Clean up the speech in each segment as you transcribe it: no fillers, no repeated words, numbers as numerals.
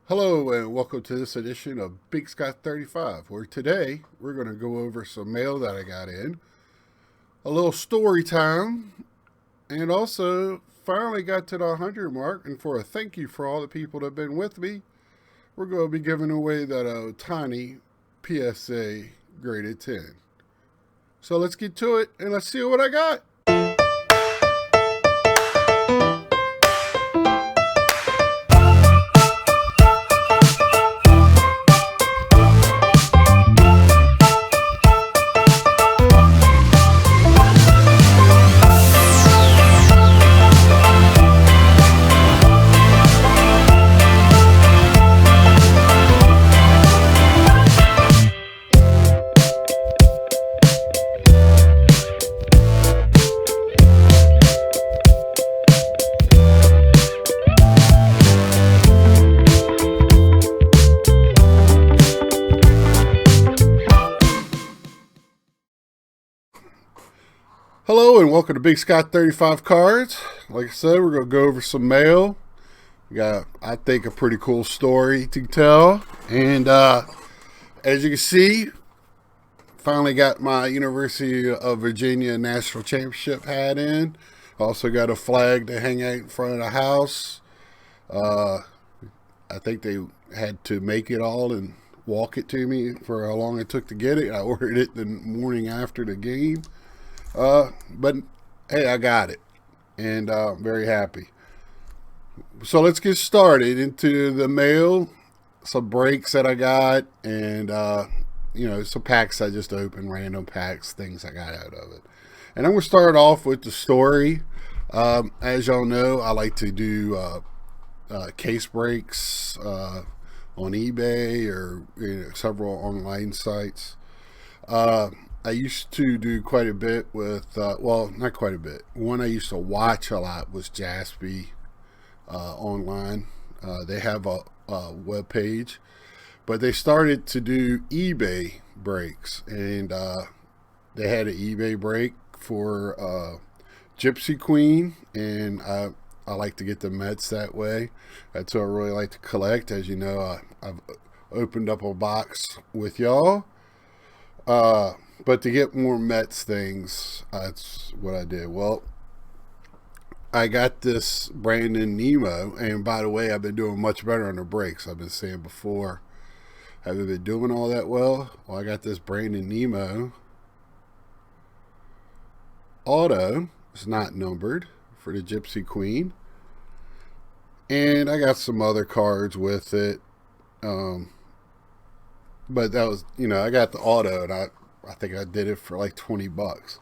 Hello and welcome to this edition of Big Scott 35, where today we're going to go over some mail that I got in, a little story time, and also finally got to the 100 mark. And for a thank you for all the people that have been with me, we're going to be giving away that tiny PSA graded 10. So let's get to it and let's see what I got. Hello and welcome to Big Scott 35 Cards. Like I said, we're going to go over some mail. We got, I think, a pretty cool story to tell. And as you can see, finally got my University of Virginia National Championship hat in. Also got a flag to hang out in front of the house. I think they had to make it all and walk it to me for how long it took to get it. I ordered it the morning after the game. But hey, I got it, and I'm very happy. So let's get started into the mail. Some breaks that I got, and some packs I just opened, random packs, things I got out of it. And I'm gonna start off with the story. As y'all know, I like to do case breaks on eBay or several online sites. I used to do quite a bit with, not quite a bit. One I used to watch a lot was Jaspy online. They have a web page, but they started to do eBay breaks, and they had an eBay break for Gypsy Queen, and I like to get the Mets that way. That's what I really like to collect. As you know, I've opened up a box with y'all. But to get more Mets things, that's what I did. Well, I got this Brandon Nimmo, and by the way, I've been doing much better on the breaks. I've been saying before, haven't been doing all that well. Well, I got this Brandon Nimmo auto. It's not numbered for the Gypsy Queen, and I got some other cards with it. But that was, I got the auto, and I think I did it for like $20.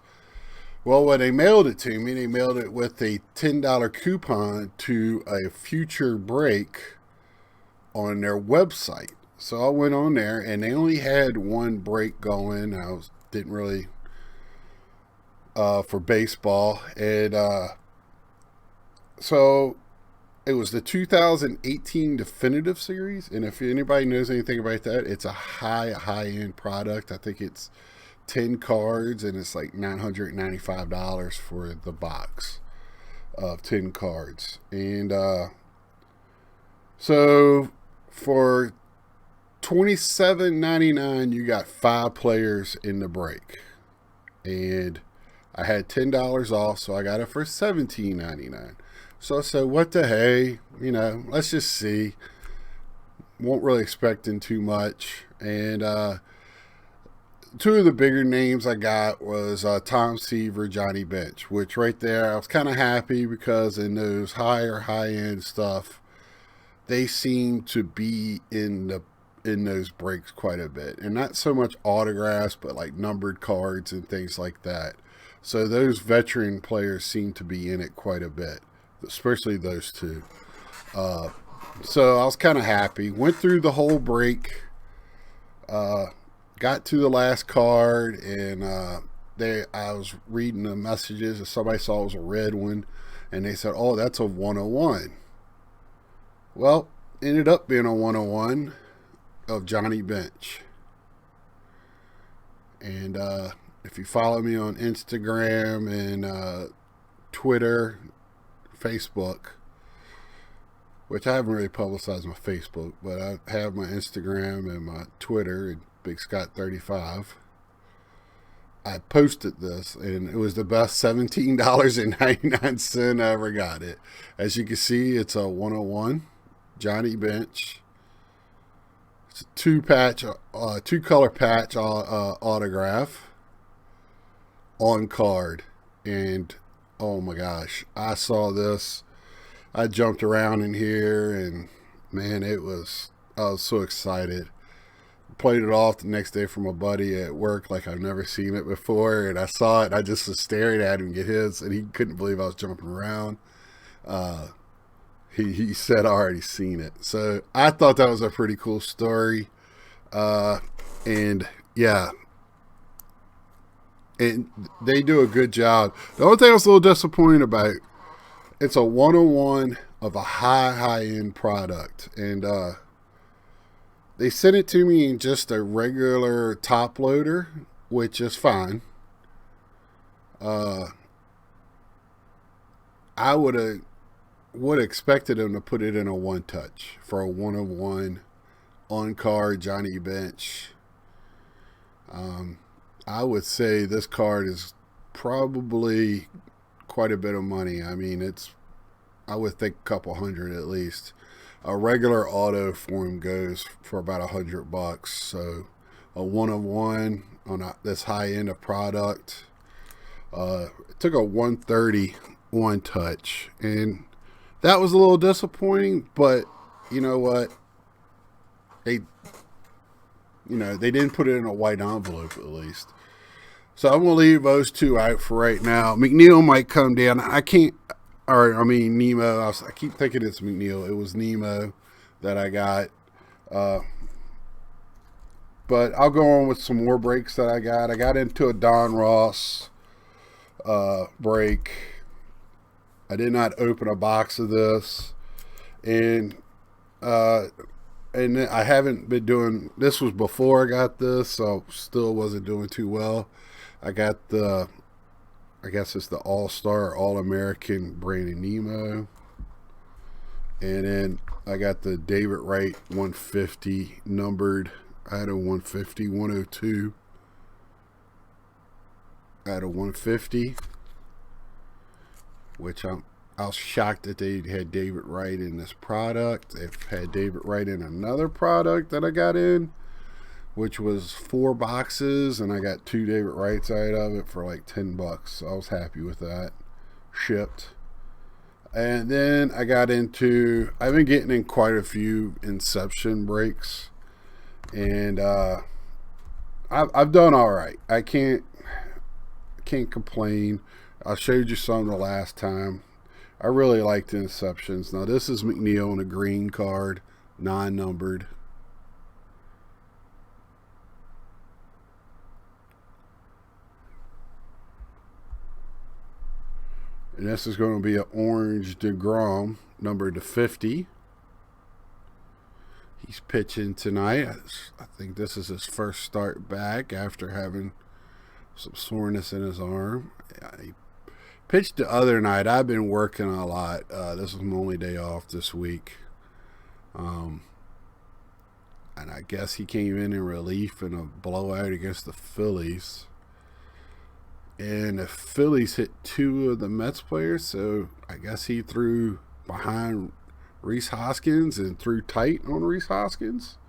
Well, when they mailed it to me, they mailed it with a $10 coupon to a future break on their website. So I went on there, and they only had one break going. Didn't really for baseball, and so it was the 2018 Definitive Series, and if anybody knows anything about that, it's a high end product. I think it's 10 cards, and it's like $995 for the box of 10 cards. And so for $27.99, you got 5 players in the break, and I had $10 off, so I got it for $17.99. So I said, what the hey, let's just see. Won't really expecting too much. And two of the bigger names I got was Tom Seaver, Johnny Bench, which right there I was kind of happy because in those high end stuff, they seem to be in those breaks quite a bit, and not so much autographs, but like numbered cards and things like that. So those veteran players seem to be in it quite a bit, especially those two. So I was kind of happy. Went through the whole break, got to the last card, and I was reading the messages, and somebody saw it was a red one, and they said, "Oh, that's a 101." Well, ended up being a 101 of Johnny Bench. And if you follow me on Instagram and Twitter, Facebook, which I haven't really publicized my Facebook, but I have my Instagram and my Twitter at Big Scott 35. I posted this, and it was the best $17.99 I ever got it. As you can see, it's a 101 Johnny Bench. It's a two color patch autograph on card, and oh my gosh, I saw this. I jumped around in here, and man, I was so excited. Played it off the next day from a buddy at work like I've never seen it before, and I saw it, and I just was staring at him get his, and he couldn't believe I was jumping around. He said I already seen it, so I thought that was a pretty cool story. And yeah, and they do a good job. The only thing I was a little disappointed about, it's a 101 of a high end product, and they sent it to me in just a regular top loader, which is fine. I would have expected them to put it in a one touch for a 101 on card Johnny Bench. I would say this card is probably quite a bit of money. I mean, I would think a couple hundred at least. A regular auto form goes for about $100, so a 101 on this high end of product. It took a 130 one touch, and that was a little disappointing. But you know what? They didn't put it in a white envelope at least. So I'm gonna leave those two out for right now. McNeil might come down. Nemo. I keep thinking it's McNeil. It was Nemo that I got. But I'll go on with some more breaks that I got. I got into a Don Ross break. I did not open a box of this. And I haven't been doing, this was before I got this, so still wasn't doing too well. I got I guess it's the All-Star, All-American Brandon Nemo. And then I got the David Wright 150 numbered. I had a 150, 102. I had a 150, which I was shocked that they had David Wright in this product. They've had David Wright in another product that I got in, which was 4 boxes, and I got 2 David Wrights out of it for like $10. So I was happy with that. Shipped. And then I've been getting in quite a few Inception breaks, and I've done all right. I can't complain. I showed you some the last time. I really liked the Inceptions. Now this is McNeil on a green card, non-numbered. And this is going to be an orange DeGrom, numbered to 50. He's pitching tonight. I think this is his first start back after having some soreness in his arm. He pitched the other night. I've been working a lot. This was my only day off this week. And I guess he came in relief in a blowout against the Phillies. And the Phillies hit 2 of the Mets players, so I guess he threw behind Rhys Hoskins and threw tight on Rhys Hoskins,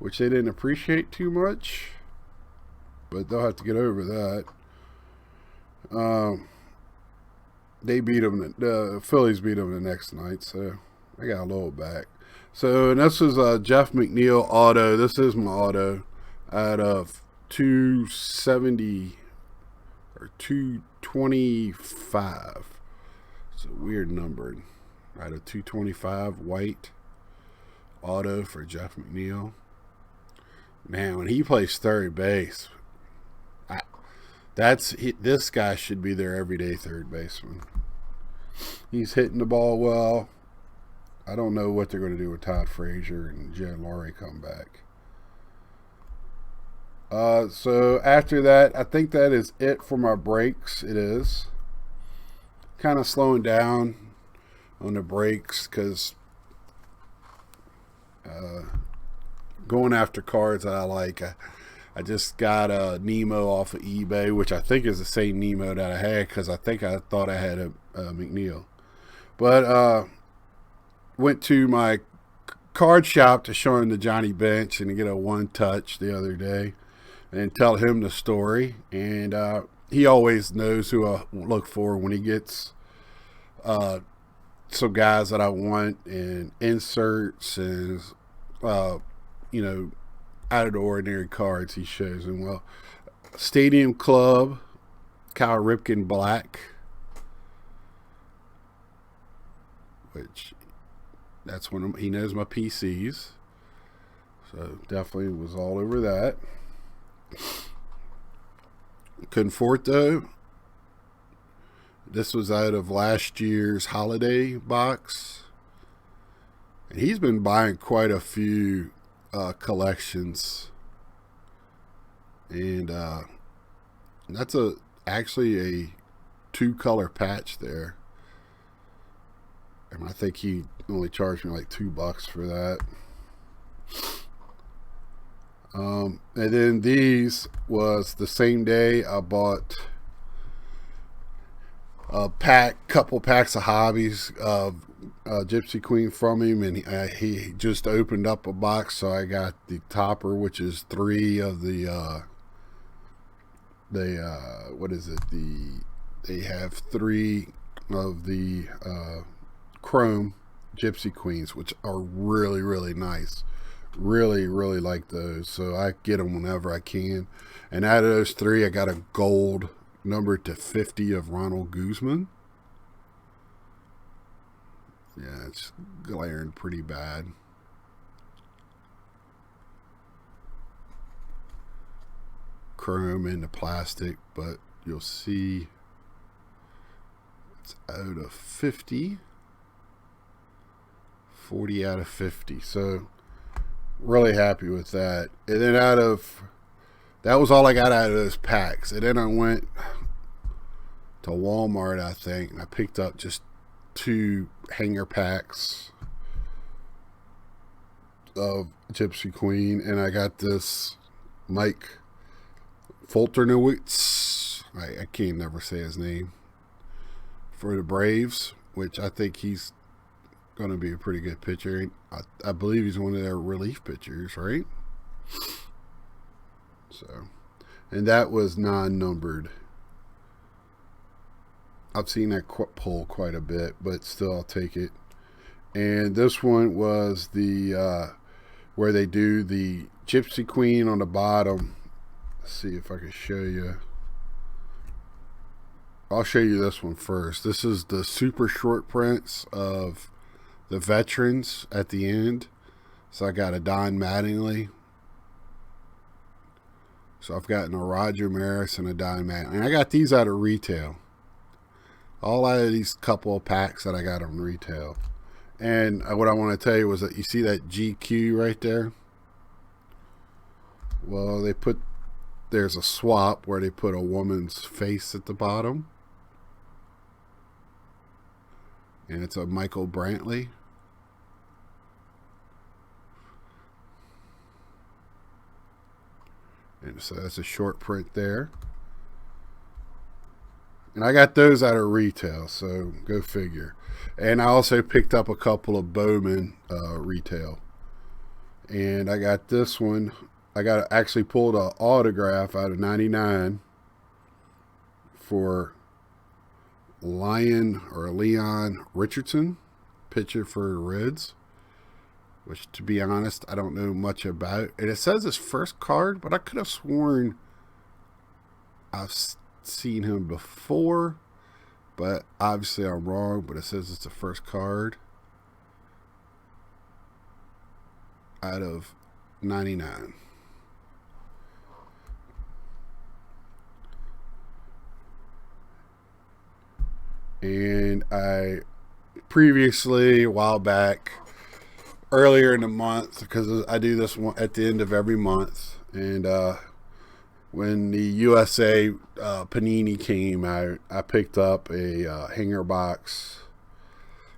which they didn't appreciate too much, but they'll have to get over that. They beat them. The Phillies beat them the next night, so I got a little back. So, and this is a Jeff McNeil auto. This is my auto out of 270 or 225. It's a weird number. Out of 225, white auto for Jeff McNeil. Man, when he plays third base, this guy should be their everyday third baseman. He's hitting the ball well. I don't know what they're going to do with Todd Frazier and Jen Laurie come back. So after that, I think that is it for my breaks. It is kind of slowing down on the breaks because going after cards that I like. I just got a Nemo off of eBay, which I think is the same Nemo that I had, because I think I thought I had a McNeil. But went to my card shop to show him the Johnny Bench and to get a one touch the other day and tell him the story. And he always knows who I look for when he gets some guys that I want, and inserts, and you know, out of the ordinary cards. He shows them. Well, Stadium Club, Cal Ripken Black, which that's when he knows my PCs, so definitely was all over that. Conforto, this was out of last year's holiday box, and he's been buying quite a few collections, and that's actually a 2-color patch there, and I think he only charged me like $2 for that. And then these was the same day I bought a couple packs of hobbies of Gypsy Queen from him, and he just opened up a box, so I got the topper, which is 3 of the what is it, they have 3 of the chrome Gypsy Queens, which are really, really nice. Really, really like those, so I get them whenever I can. And out of those 3, I got a gold numbered to 50 of Ronald Guzman. Yeah, it's glaring pretty bad. Chrome in the plastic, but you'll see it's out of 50. 40 out of 50. So really happy with that. And then that was all I got out of those packs. And then I went to Walmart, I think, and I picked up just 2 hanger packs of Gypsy Queen, and I got this Mike Foltynewicz, I can't never say his name, for the Braves, which I think he's going to be a pretty good pitcher. I believe he's one of their relief pitchers, right? So, and that was non-numbered. I've seen that pull quite a bit, but still I'll take it. And this one was the where they do the Gypsy Queen on the bottom. Let's see if I can show you. I'll show you this one first. This is the super short prints of the veterans at the end. So I got a Don Mattingly. So I've gotten a Roger Maris and a Don Mattingly. And I got these out of retail. All out of these couple of packs that I got on retail. And what I want to tell you was that you see that GQ right there? Well, there's a swap where they put a woman's face at the bottom. And it's a Michael Brantley. And so that's a short print there. And I got those out of retail, so go figure. And I also picked up a couple of Bowman retail. And I got this one. I actually pulled an autograph out of 99 for Leon Richardson, pitcher for the Reds. Which, to be honest, I don't know much about. And it says his first card, but I could have sworn I've seen him before, but obviously I'm wrong. But it says it's the first card out of 99. And I previously, a while back, earlier in the month, because I do this one at the end of every month, and when the USA Panini came out, I picked up a hanger box,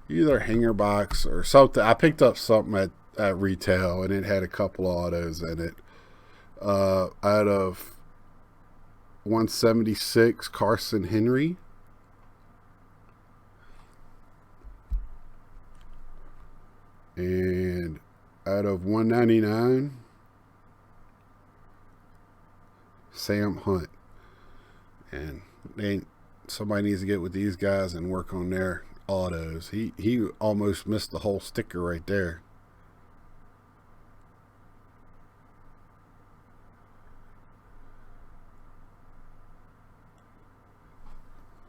either hanger box or something. I picked up something at at retail, and it had a couple autos in it. Out of 176, Carson Henry. And out of 199, Sam Hunt. And somebody needs to get with these guys and work on their autos. He almost missed the whole sticker right there.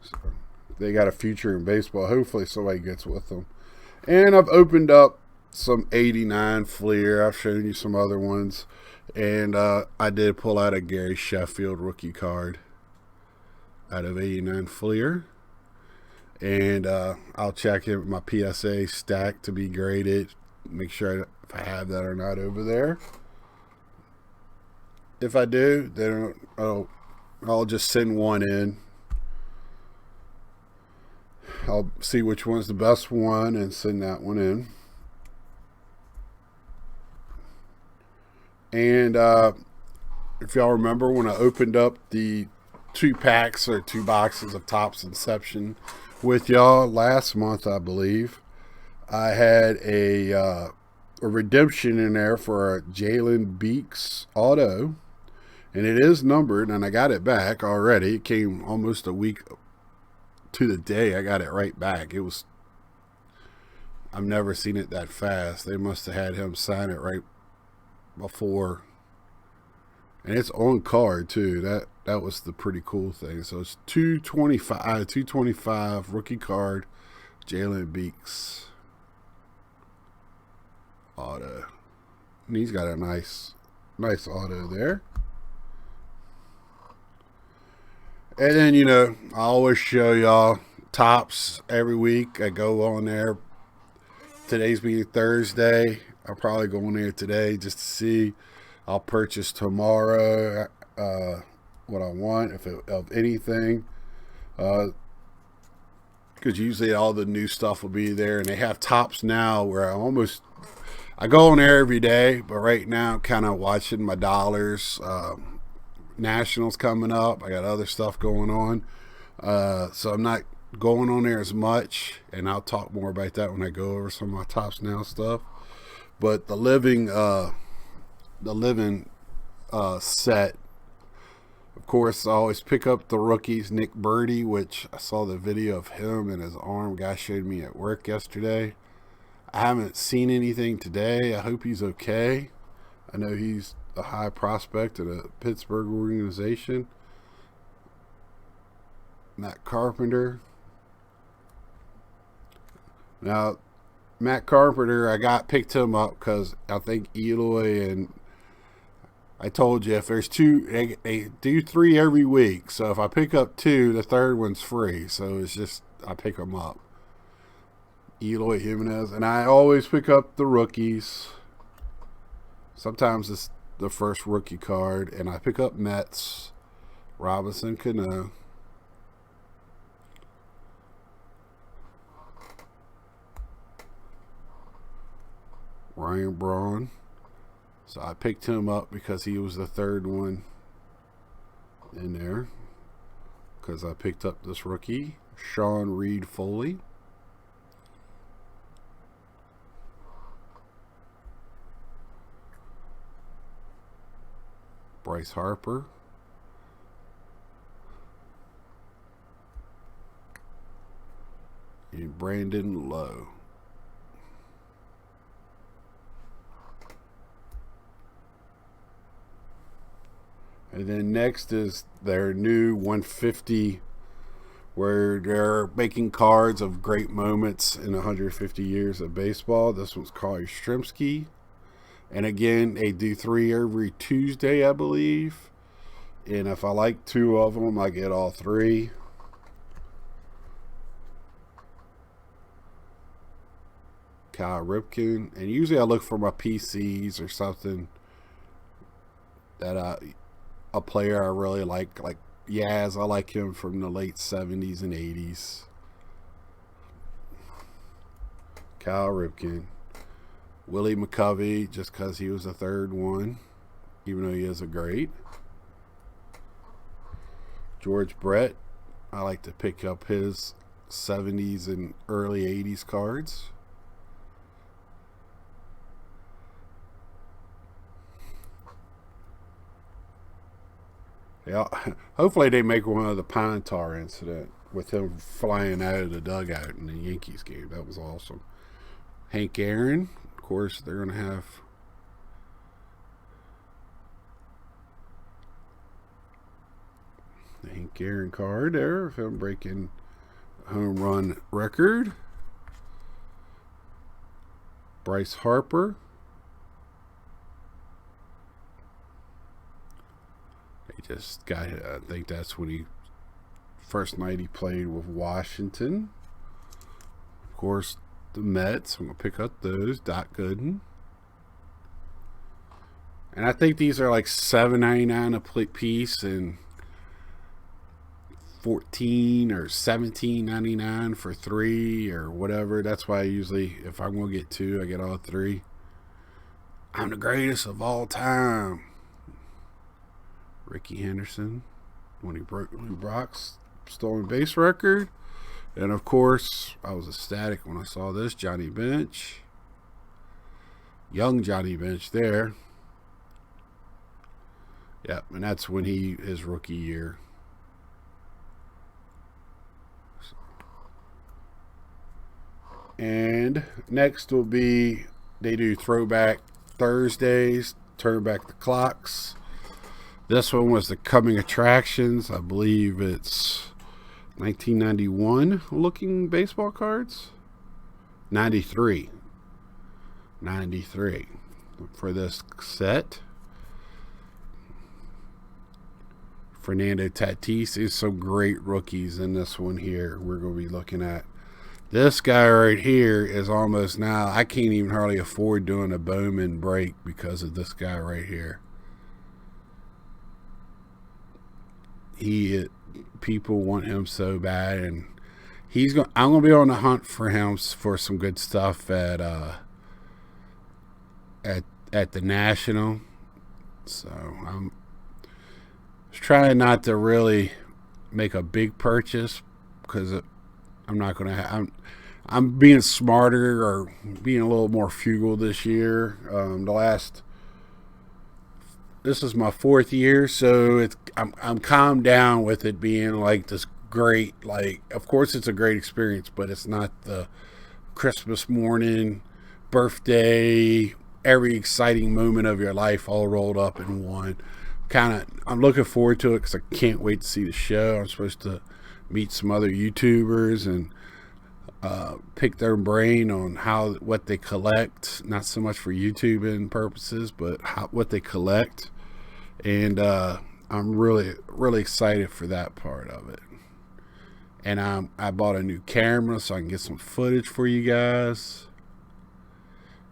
So they got a future in baseball. Hopefully somebody gets with them. And I've opened up some 89 Fleer. I've shown you some other ones. And I did pull out a Gary Sheffield rookie card out of 89 Fleer. And I'll check in with my PSA stack to be graded. Make sure if I have that or not over there. If I do, then I'll just send one in. I'll see which one's the best one and send that one in. And if y'all remember when I opened up the 2 packs or 2 boxes of Topps Inception with y'all last month, I believe, I had a redemption in there for a Jalen Beeks auto. And it is numbered, and I got it back already. It came almost a week to the day I got it right back. I've never seen it that fast. They must have had him sign it right before. And it's on card too. That was the pretty cool thing. So it's 225 rookie card, Jalen Beeks auto. And he's got a nice auto there. And then, I always show y'all Topps every week. I go on there. Today's being Thursday. I'll probably go on there today just to see. I'll purchase tomorrow what I want, of anything. Because usually all the new stuff will be there. And they have Topps now where I go on there every day. But right now I'm kind of watching my dollars. Nationals coming up. I got other stuff going on. So I'm not going on there as much, and I'll talk more about that when I go over some of my Topps Now stuff. But the living set, of course, I always pick up the rookies. Nick Birdie, which I saw the video of him and his arm. Guy showed me at work yesterday. I haven't seen anything today. I hope he's okay. I know he's a high prospect at a Pittsburgh organization. Matt Carpenter. Now, Matt Carpenter, I picked him up because I think Eloy, and I told you if there's 2, they do 3 every week. So if I pick up 2, the third one's free. So it's just, I pick them up. Eloy Jimenez. And I always pick up the rookies. Sometimes it's the first rookie card, and I pick up Mets, Robinson Cano, Ryan Braun. So I picked him up because he was the third one in there, because I picked up this rookie, Sean Reed Foley. Bryce Harper. And Brandon Lowe. And then next is their new 150, where they're making cards of great moments in 150 years of baseball. This one's Carl Yastrzemski. And again, they do 3 every Tuesday, I believe. And if I like 2 of them, I get all 3. Cal Ripken. And usually I look for my PCs or something that a player I really like Yaz. I like him from the late 70s and 80s. Cal Ripken. Willie McCovey, just because he was the third one, even though he is a great. George Brett, I like to pick up his 70s and early 80s cards. Yeah, hopefully they make one of the Pine Tar incident with him flying out of the dugout in the Yankees game. That was awesome. Hank Aaron, of course, they're going to have the Hank Aaron card there of him breaking home run record. Bryce Harper. He just got, I think that's when he, first night he played with Washington. Of course, the Mets. I'm going to pick up those. Doc Gooden. And I think these are like $7.99 a piece and $14 or $17.99 for 3 or whatever. That's why I usually, if I'm going to get 2, I get all 3. I'm the greatest of all time. Ricky Henderson, when he broke Lou Brock's stolen base record. And of course, I was ecstatic when I saw this. Johnny Bench. Young Johnny Bench there. Yep, and that's when his rookie year. And next will be, they do Throwback Thursdays, turn back the clocks. This one was the Coming Attractions. I believe it's 1991 looking baseball cards. 93 for this set. Fernando Tatis is some great rookies in this one here we're going to be looking at. This guy right here is almost now, I can't even hardly afford doing a Bowman break because of this guy right here. People want him so bad, and I'm going to be on the hunt for him for some good stuff at the National. So I'm trying not to really make a big purchase because I'm not going to. I'm being smarter or being a little more frugal this year. This is my 4th year, so I'm calmed down with it being like this great. Like, of course, it's a great experience, but it's not the Christmas morning, birthday, every exciting moment of your life all rolled up in one. I'm looking forward to it because I can't wait to see the show. I'm supposed to meet some other YouTubers and pick their brain on what they collect, not so much for YouTubing purposes, but what they collect. And I'm really, really excited for that part of it. And I bought a new camera so I can get some footage for you guys.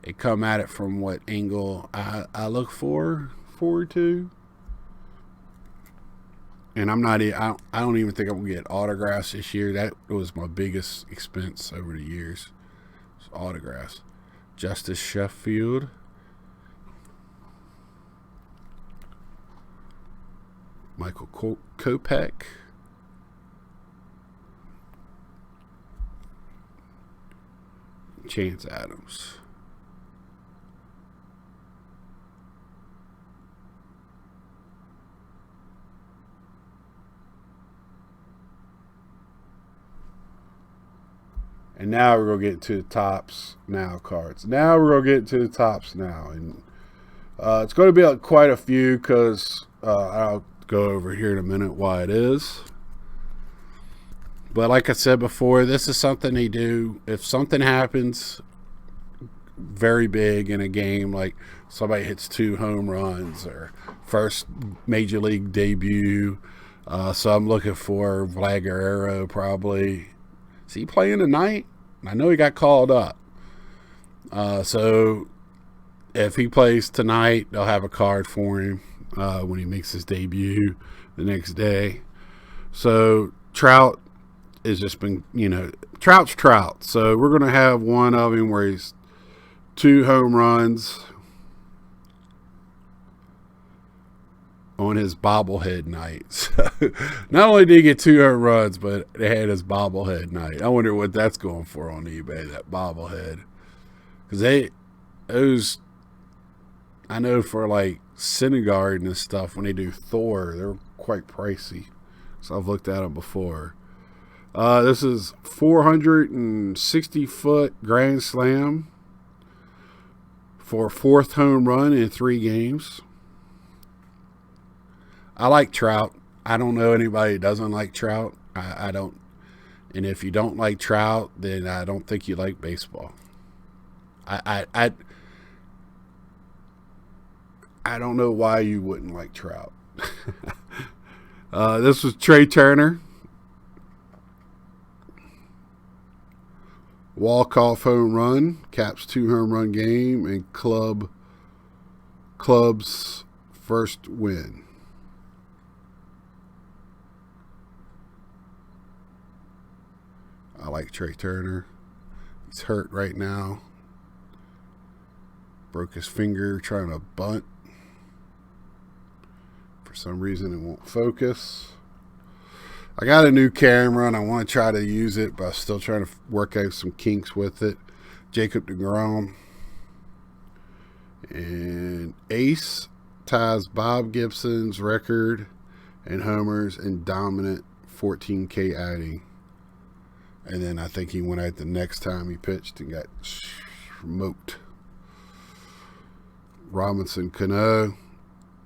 They come at it from what angle I look forward to. And I don't even think I'm going to get autographs this year. That was my biggest expense over the years. Autographs. Justice Sheffield. Michael Kopech. Chance Adams. And now we're going to get into the Topps Now cards. And it's going to be quite a few because I'll go over here in a minute why it is. But like I said before, this is something they do. If something happens very big in a game, like somebody hits 2 home runs or first major league debut. So I'm looking for Vlad Guerrero probably. Is he playing tonight? I know he got called up. So if he plays tonight, they'll have a card for him when he makes his debut the next day. So Trout has just been, Trout's Trout. So we're going to have one of him where he's 2 home runs on his bobblehead night. So not only did he get 2 home runs, but they had his bobblehead night. I wonder what that's going for on eBay, that bobblehead. Because those, I know for like Syndergaard and stuff, when they do Thor, they're quite pricey. So I've looked at them before. This is 460-foot grand slam for 4th home run in 3 games. I like Trout. I don't know anybody who doesn't like Trout. I don't. And if you don't like Trout, then I don't think you like baseball. I don't know why you wouldn't like Trout. This was Trey Turner. Walk-off home run, Caps 2 home run game, and club's first win. I like Trey Turner. He's hurt right now. Broke his finger trying to bunt. For some reason, it won't focus. I got a new camera and I want to try to use it, but I'm still trying to work out some kinks with it. Jacob deGrom. And Ace ties Bob Gibson's record in homers and dominant 14K outing. And then I think he went out the next time he pitched and got smoked. Robinson Cano.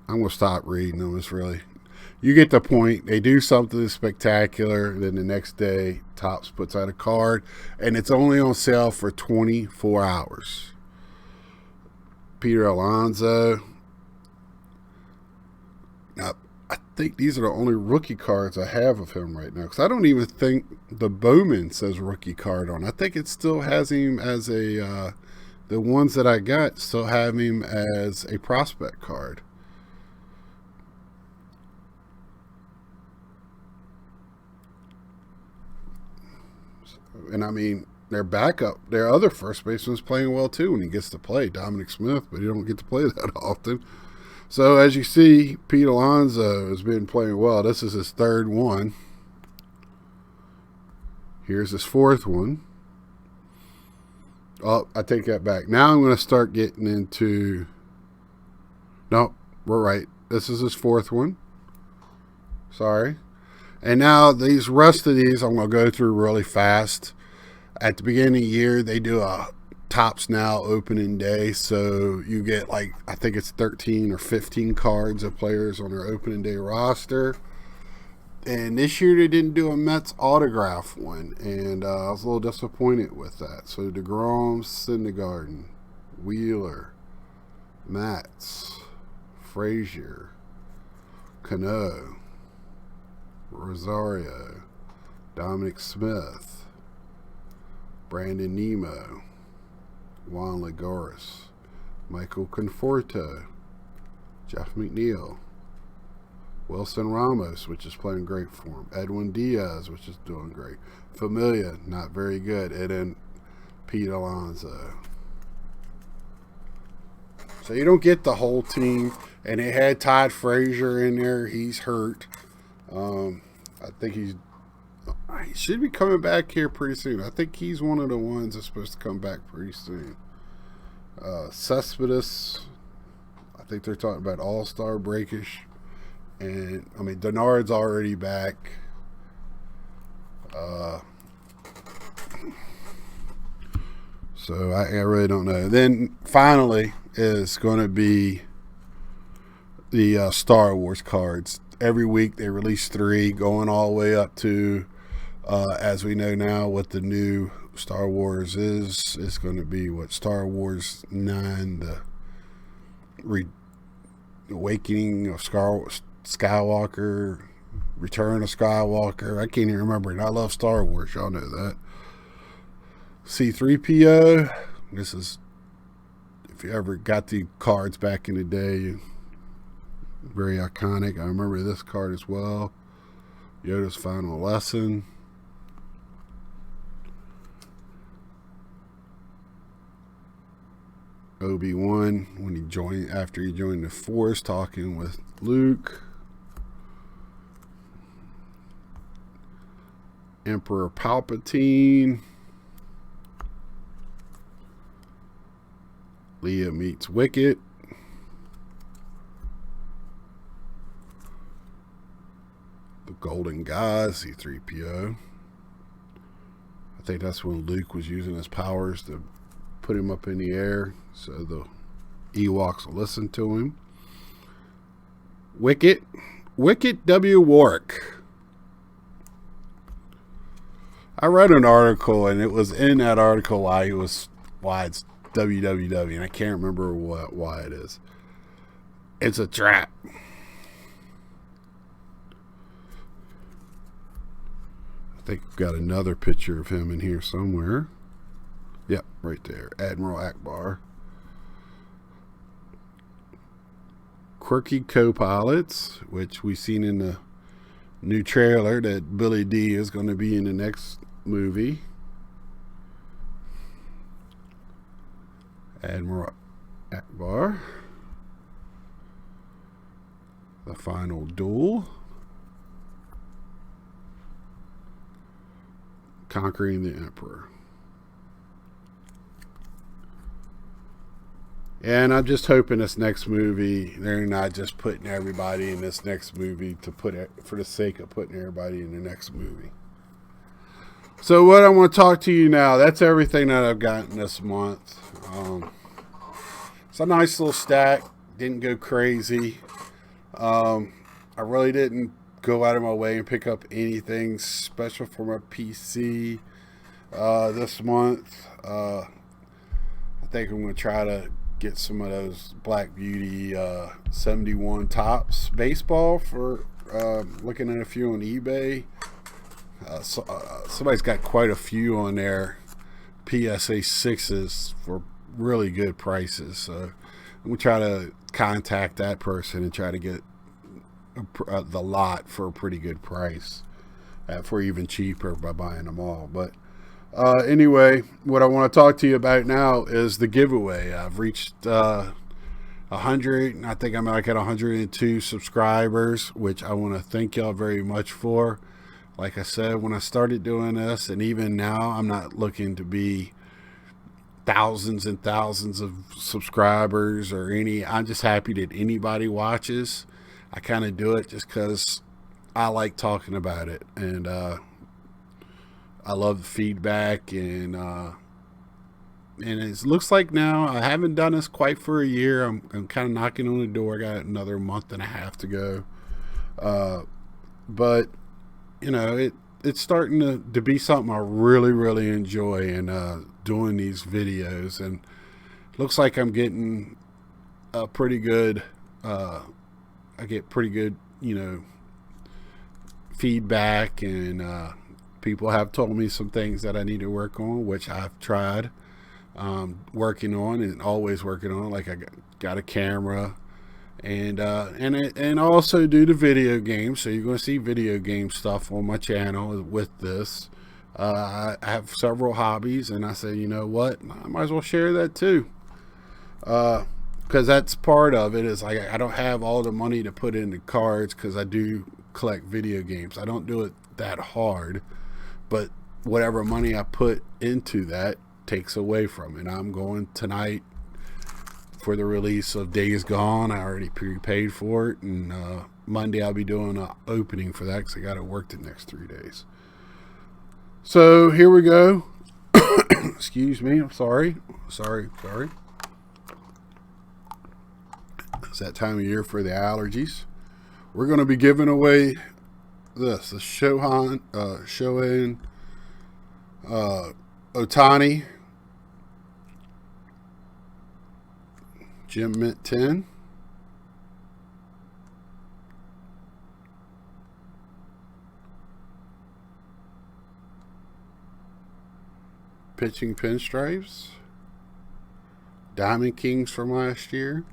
I'm going to stop reading them. It's really... You get the point. They do something spectacular. Then the next day, Topps puts out a card. And it's only on sale for 24 hours. Peter Alonso. Now, I think these are the only rookie cards I have of him right now. Because I don't even think the Bowman says rookie card on. I think it still has him as a... the ones that I got still have him as a prospect card. And I mean, their backup, their other first baseman's playing well too when he gets to play, Dominic Smith, but he don't get to play that often. So as you see, Pete Alonso has been playing well. This is his 3rd one. Here's his 4th one. Oh, I take that back. Now I'm going to start getting into... No, we're right. This is his 4th one. Sorry. And now these rest of these I'm going to go through really fast. At the beginning of the year, they do a Topps Now opening day. So you get like, I think it's 13 or 15 cards of players on their opening day roster. And this year they didn't do a Mets autograph one. And I was a little disappointed with that. So DeGrom, Syndergaard, Wheeler, Matz, Frazier, Cano, Rosario, Dominic Smith, Brandon Nimmo, Juan Lagares, Michael Conforto, Jeff McNeil, Wilson Ramos, which is playing great for him, Edwin Diaz, which is doing great, Familia, not very good, and then Pete Alonso. So you don't get the whole team, and they had Todd Frazier in there. He's hurt. I think he should be coming back here pretty soon. I think he's one of the ones that's supposed to come back pretty soon. Cespedes, I think they're talking about all-star breakish. And, I mean, Denard's already back. So I really don't know. Then finally is going to be the Star Wars cards. Every week they release 3, going all the way up to, as we know now, what the new Star Wars is. It's going to be what, Star Wars 9, the Awakening of Skywalker, Return of Skywalker. I can't even remember it. I love Star Wars. Y'all know that. C-3PO. This is, if you ever got the cards back in the day, very iconic. I remember this card as well. Yoda's Final Lesson. Obi-Wan when after he joined the Force, talking with Luke. Emperor Palpatine. Leia meets Wicket. The Golden God, C-3PO. I think that's when Luke was using his powers to put him up in the air so the Ewoks will listen to him. Wicket W. Warwick. I read an article, and it was in that article why it's WWW, and I can't remember why it is. It's a trap. I think I've got another picture of him in here somewhere. Yep, right there. Admiral Akbar. Quirky co-pilots, which we've seen in the new trailer that Billy D is going to be in the next movie. Admiral Akbar. The Final Duel. Conquering the Emperor. And I'm just hoping this next movie, they're not just putting everybody in this next movie to put it for the sake of putting everybody in the next movie. So what I want to talk to you now, that's everything that I've gotten this month. It's a nice little stack. Didn't go crazy. I really didn't go out of my way and pick up anything special for my PC this month. I think I'm going to try to get some of those Black Beauty 71 Topps baseball for looking at a few on eBay. Somebody's got quite a few on there, PSA 6s for really good prices. So I'm going to try to contact that person and try to get the lot for a pretty good price, for even cheaper by buying them all. But anyway, what I want to talk to you about now is the giveaway. I've reached 100. I think I'm like at 102 subscribers, which I want to thank y'all very much for. Like I said, when I started doing this, and even now, I'm not looking to be thousands and thousands of subscribers or any. I'm just happy that anybody watches. I kind of do it just because I like talking about it, and I love the feedback, and it looks like now I haven't done this quite for a year. I'm kind of knocking on the door. I got another month and a half to go, but you know, it's starting to be something I really enjoy, and doing these videos, and it looks like I'm getting a pretty good. I get pretty good, you know, feedback, and people have told me some things that I need to work on, which I've tried working on and always working on. Like I got a camera, and also do the video games. So you're going to see video game stuff on my channel with this. I have several hobbies, and I say, you know what, I might as well share that too. Because that's part of it, is like I don't have all the money to put into cards because I do collect video games. I don't do it that hard, but whatever money I put into that takes away from it. I'm going tonight for the release of Days Gone. I already prepaid for it, and Monday I'll be doing an opening for that because I got to work the next 3 days. So here we go. Excuse me. I'm sorry. It's that time of year for the allergies. We're going to be giving away this, the Shohei Ohtani Gem Mint 10. Pitching pinstripes. Diamond Kings from last year.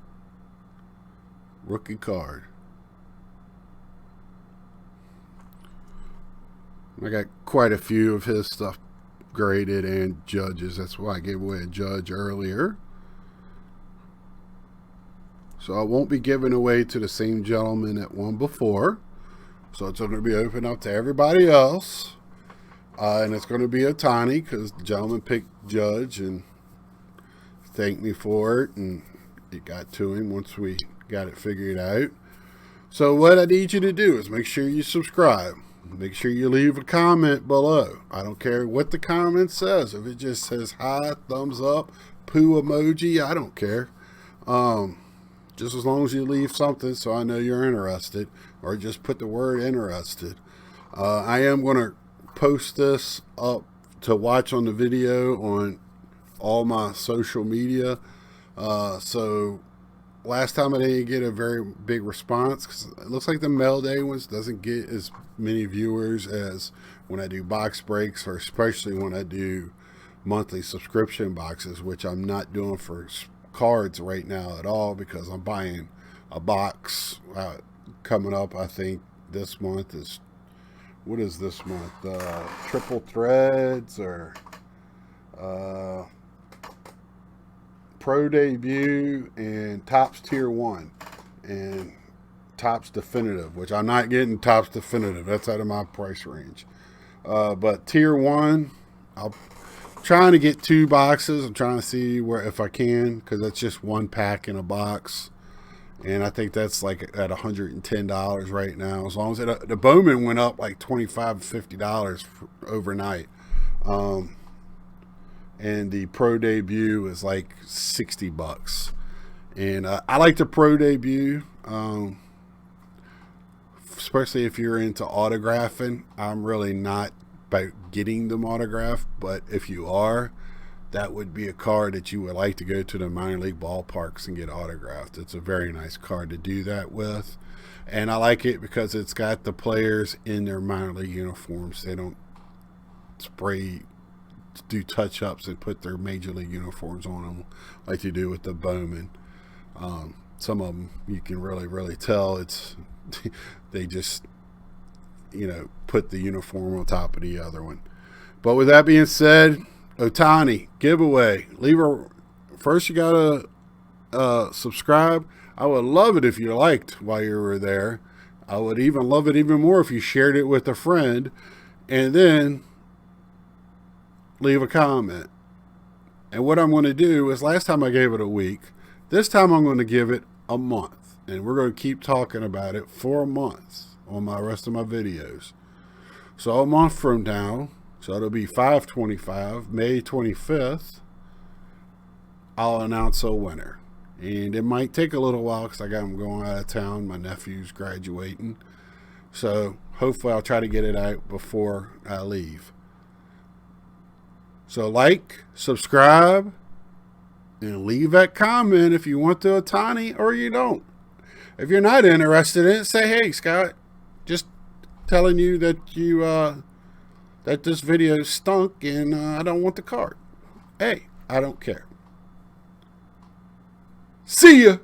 Rookie card. I got quite a few of his stuff graded and judges. That's why I gave away a judge earlier. So I won't be giving away to the same gentleman that won before. So it's going to be open up to everybody else. And it's going to be Ohtani because the gentleman picked Judge and thanked me for it. And it got to him once we got it figured out. So what I need you to do is make sure you subscribe. Make sure you leave a comment below. I don't care what the comment says. If it just says hi, thumbs up, poo emoji, I don't care. Just as long as you leave something so I know you're interested, or just put the word interested. I am going to post this up to watch on the video on all my social media. So last time I didn't get a very big response because it looks like the mail day ones doesn't get as many viewers as when I do box breaks, or especially when I do monthly subscription boxes, which I'm not doing for cards right now at all because I'm buying a box coming up. I think this month is, what is this month? Triple Threads or Pro Debut and Topps Tier 1 and Topps Definitive, which I'm not getting Topps Definitive. That's out of my price range. But Tier 1, I'm trying to get 2 boxes. I'm trying to see where, if I can, because that's just 1 pack in a box. And I think that's like at $110 right now. As long as the Bowman went up like $25 to $50 overnight. And the Pro Debut is like $60. And I like the Pro Debut, especially if you're into autographing. I'm really not about getting them autographed, but if you are, that would be a card that you would like to go to the minor league ballparks and get autographed. It's a very nice card to do that with. And I like it because it's got the players in their minor league uniforms. They don't do touch-ups and put their major league uniforms on them like you do with the Bowman. Some of them you can really tell it's they just, put the uniform on top of the other one. But with that being said, Ohtani giveaway. First you gotta subscribe. I would love it if you liked while you were there. I would even love it even more if you shared it with a friend, and then leave a comment. And what I'm going to do is, last time I gave it a week, this time I'm going to give it a month, and we're going to keep talking about it for a month on my rest of my videos. So a month from now, so it'll be 5/25, May 25th, I'll announce a winner. And it might take a little while because I got them going out of town. My nephew's graduating. So hopefully I'll try to get it out before I leave. So like, subscribe, and leave that comment if you want the Ohtani or you don't. If you're not interested in it, say, hey, Scott, just telling you that you that this video stunk and I don't want the card. Hey, I don't care. See ya.